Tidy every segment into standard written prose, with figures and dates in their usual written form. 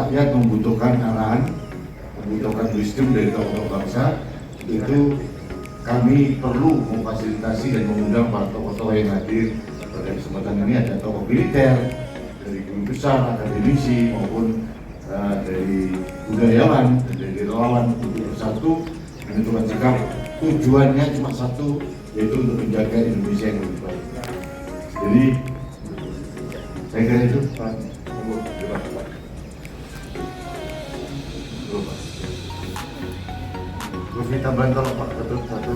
rakyat membutuhkan arahan, membutuhkan wisdom dari tokoh-tokoh bangsa, itu kami perlu memfasilitasi dan mengundang para tokoh-tokoh yang hadir. Pada kesempatan ini ada tokoh militer, dari guru besar, akademisi maupun dari budayawan, dari relawan untuk bersatu menentukan sikap. Tujuannya cuma satu, yaitu untuk menjaga Indonesia yang lebih baik. Jadi saya kira itu Pak. Terus minta bantu Pak Ketut satu.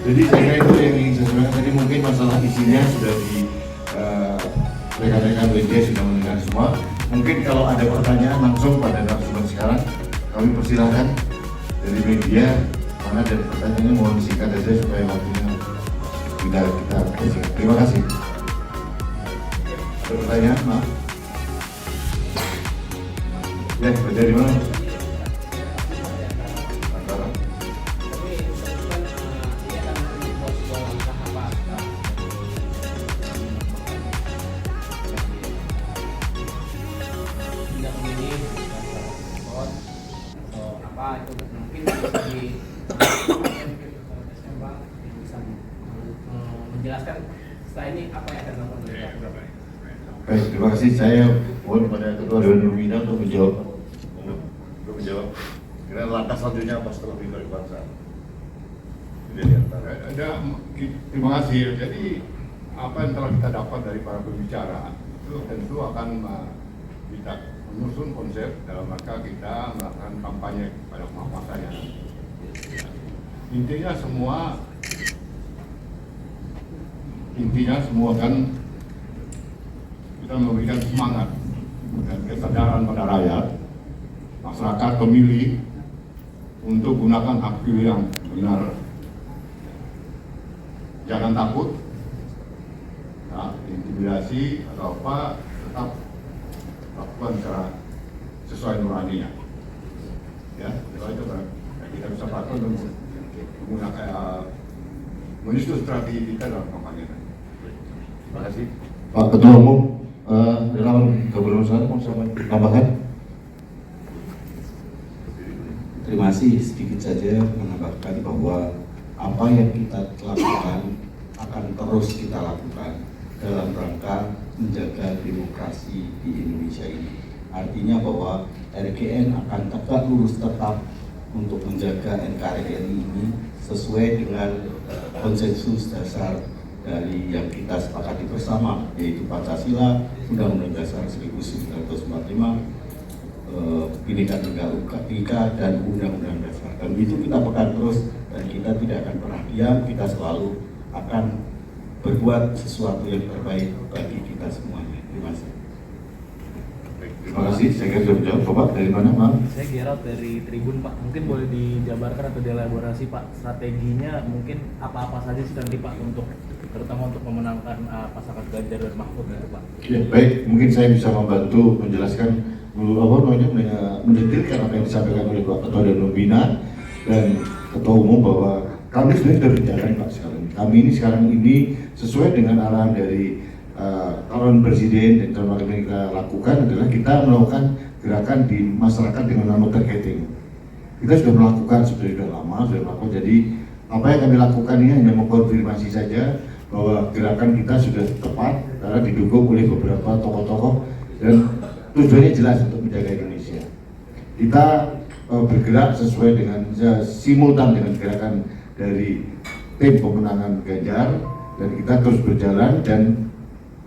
Jadi saya kira itu yang ingin saya sampaikan tadi. Mungkin masalah isinya sudah di rekan-rekan media sudah mendengar semua. Mungkin kalau ada pertanyaan langsung pada narasumber sekarang, kami persilahkan dari media mana, dan pertanyaannya mohon singkat saja supaya waktunya kita singkat. Terima kasih. Ada pertanyaan, maaf. Ya, dari mana? Menjelaskan setelah ini apa yang akan dilakukan. Baik, terima kasih. Saya mohon kepada Ketua Dewan Pembina untuk menjawab. Kira langkah selanjutnya apa setelah Bina Kebangsaan? Terima kasih. Jadi apa yang telah kita dapat dari para pembicara itu tentu akan kita menyusun konsep dalam rangka kita melakukan kampanye pada masanya. Intinya semua kan kita memberikan semangat dan kesadaran pada rakyat, masyarakat, pemilih untuk gunakan hak pilih yang benar. Jangan takut, intimidasi atau apa, tetap lakukan secara sesuai nuraninya. Ya, itu kan kita bisa pakai untuk menggunakan menyusun strategi kita dalam kampanye. Terima kasih. Pak Ketua Umum, relawan Gubernur saya mau tambahkan? Terima kasih, sedikit saja menambahkan bahwa apa yang kita lakukan akan terus kita lakukan dalam rangka menjaga demokrasi di Indonesia ini. Artinya bahwa RGN akan tegak lurus tetap untuk menjaga NKRI ini sesuai dengan konsensus dasar dari yang kita sepakati bersama, yaitu Pancasila, Undang-Undang Dasar 1945, Bhinneka Tunggal Ika, dan Undang-Undang Dasar. Dan itu kita pegang terus, dan kita tidak akan pernah diam. Kita selalu akan berbuat sesuatu yang terbaik bagi kita semuanya. Terima kasih. Terima kasih. Saya kira sudah menjawab. Bapak dari mana, Pak? Saya Gerald dari Tribun, Pak. Mungkin boleh dijabarkan atau dielaborasi, Pak, strateginya mungkin apa-apa saja sih nanti, Pak, untuk terutama untuk memenangkan pasangan Ganjar dan Mahfud itu, Pak. Ya, baik. Mungkin saya bisa membantu menjelaskan mendetilkan apa yang disampaikan oleh Pak Ketua Dewan Pembina dan Ketua Umum bahwa kami sebenarnya sudah berjalan, Pak, sekarang. Kami ini sekarang ini sesuai dengan arahan dari calon presiden dan calon wakil yang kita lakukan adalah kita melakukan gerakan di masyarakat dengan nama targeting. Kita sudah melakukan sudah lama, sudah melakukan. Jadi apa yang kami lakukan ini hanya mengkonfirmasi saja bahwa gerakan kita sudah tepat karena didukung oleh beberapa tokoh-tokoh dan tujuannya jelas untuk menjaga Indonesia. Kita bergerak sesuai dengan simultan dengan gerakan dari tim pemenangan Ganjar, dan kita terus berjalan dan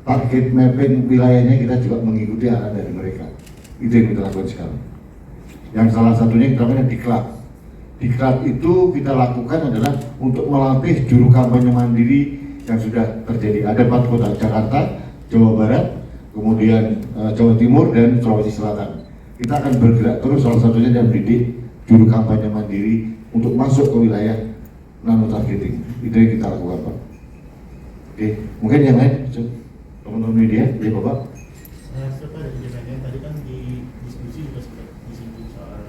target mapping wilayahnya kita juga mengikuti arahan dari mereka. Itu yang kita lakukan sekarang. Yang salah satunya kita lakukan diklat. Diklat itu kita lakukan adalah untuk melatih juru kampanye mandiri yang sudah terjadi. Ada 4 kota, Jakarta, Jawa Barat, kemudian Jawa Timur, dan Sulawesi Selatan. Kita akan bergerak terus, salah satunya dan mendidik juru kampanye mandiri untuk masuk ke wilayah nano targeting. Itu yang kita lakukan, Pak. Oke, mungkin yang lain, teman-teman media, ya Bapak. Saya serta dari JPN tadi kan di diskusi juga sempat disinggung soal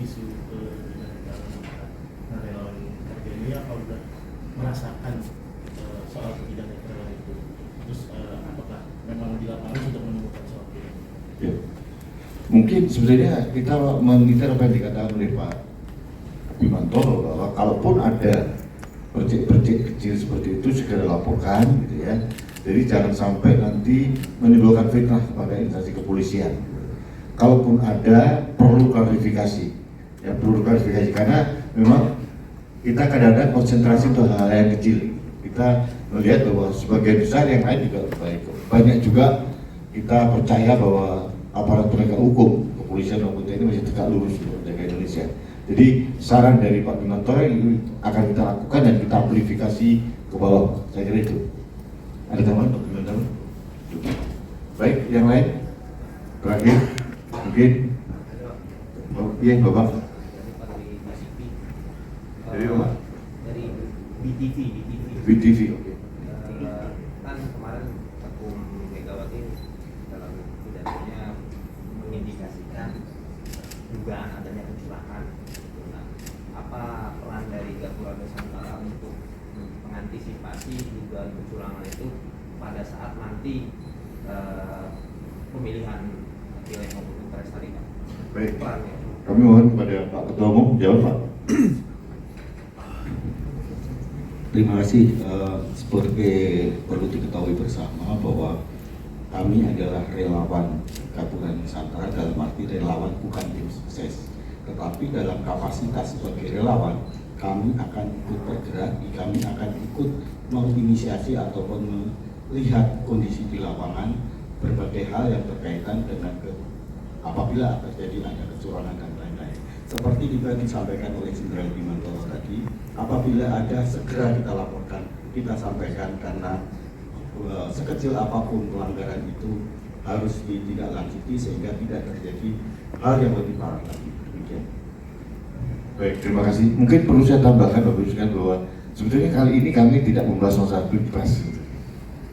isu kebenaran negara. Nah, relawan RGN ini apa udah merasakan soal ketidaknetralan itu. Terus apakah memang di lapangan sudah menemukan soal itu? Ya. Mungkin sebenarnya kita monitor apa yang dikatakan oleh Pak Bimantoro bahwa kalaupun ada percik-percik kecil seperti itu segera laporkan gitu ya. Jadi jangan sampai nanti menimbulkan fitnah kepada instansi kepolisian. Kalaupun ada perlu klarifikasi, ya perlu klarifikasi karena memang kita kadang-kadang konsentrasi untuk hal-hal yang kecil. Kita melihat bahwa sebagian besar yang lain juga baik. Banyak juga kita percaya bahwa aparat penegak hukum, kepolisian maupun TNI masih tegak lurus untuk menjaga Indonesia. Jadi saran dari Pak Bimantoro ini akan kita lakukan dan kita amplifikasi ke bawah. Saya kira itu. Ada tambahan Pak Bimantoro? Baik, yang lain? Terakhir, mungkin? Oh, iya, Bapak. Dari rumah? Dari BTV. BTV, oke. Kan kemarin Ketum Megawati dalam pidatonya mengindikasikan dugaan adanya kecurangan. Nah, apa peran dari Gapura Nusantara untuk mengantisipasi dugaan kecurangan itu pada saat nanti pemilihan pilek maupun pilpres tadi, Pak? Baik, Perannya. kami mohon kepada Pak Ketua Umum jawab, Pak. Terima kasih. Seperti perlu diketahui bersama bahwa kami adalah relawan Gapura Nusantara, dalam arti relawan bukan tim sukses, tetapi dalam kapasitas sebagai relawan kami akan ikut bergerak, kami akan ikut menginisiasi ataupun melihat kondisi di lapangan berbagai hal yang berkaitan dengan apabila terjadi ada kecurangan dan lain-lain. Seperti juga disampaikan oleh Jenderal Bimantoro tadi, apabila ada segera kita laporkan, kita sampaikan karena sekecil apapun pelanggaran itu harus ditindaklanjuti sehingga tidak terjadi hal yang lebih parah lagi. Demikian. Baik, terima kasih. Mungkin perlu saya tambahkan Bapak Ibu sekalian bahwa sebetulnya kali ini kami tidak membahas masalah pilpres gitu.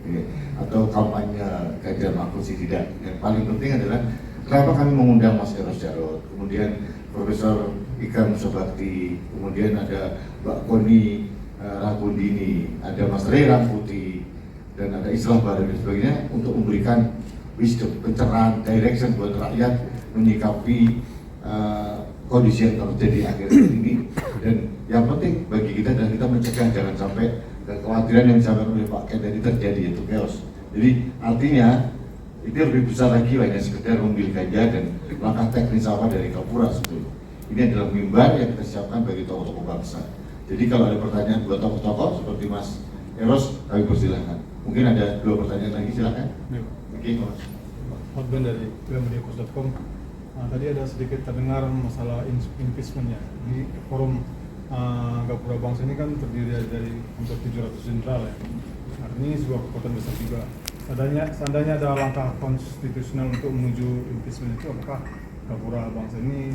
Ya, atau kampanye Ganjar Mahfud sih tidak. Yang paling penting adalah kenapa kami mengundang Mas Eros Jarot, kemudian Profesor Ikram Subakti, kemudian ada Mbak Koni Ragundini, ada Mas Rey Rangkuti, dan ada Islah Baru dan sebagainya untuk memberikan wisdom, pencerahan, direction buat rakyat menyikapi kondisi yang terjadi akhir-akhir ini. Dan yang penting bagi kita dan kita mencegah jangan sampai kekhawatiran yang disampaikan oleh Pak Ken tadi terjadi, yaitu chaos. Jadi artinya itu lebih besar lagi hanya sekedar memilih Ganjar dan langkah teknis apa dari Gapura sebetulnya. Ini adalah mimbar yang kita siapkan bagi tokoh-tokoh bangsa. Jadi kalau ada pertanyaan buat tokoh-tokoh seperti Mas Eros, kami persilahkan. Mungkin ada 2 pertanyaan lagi, silakan. Oke, Mas. Hotben dari Gramediakos.com. Tadi ada sedikit terdengar masalah impeachment-nya. Di forum Gapura Bangsa ini kan terdiri dari hampir 700 jenderal ya. Artinya ini sebuah kekuatan besar juga. Seandainya ada langkah konstitusional untuk menuju impeachment itu, apakah Gapura Bangsa ini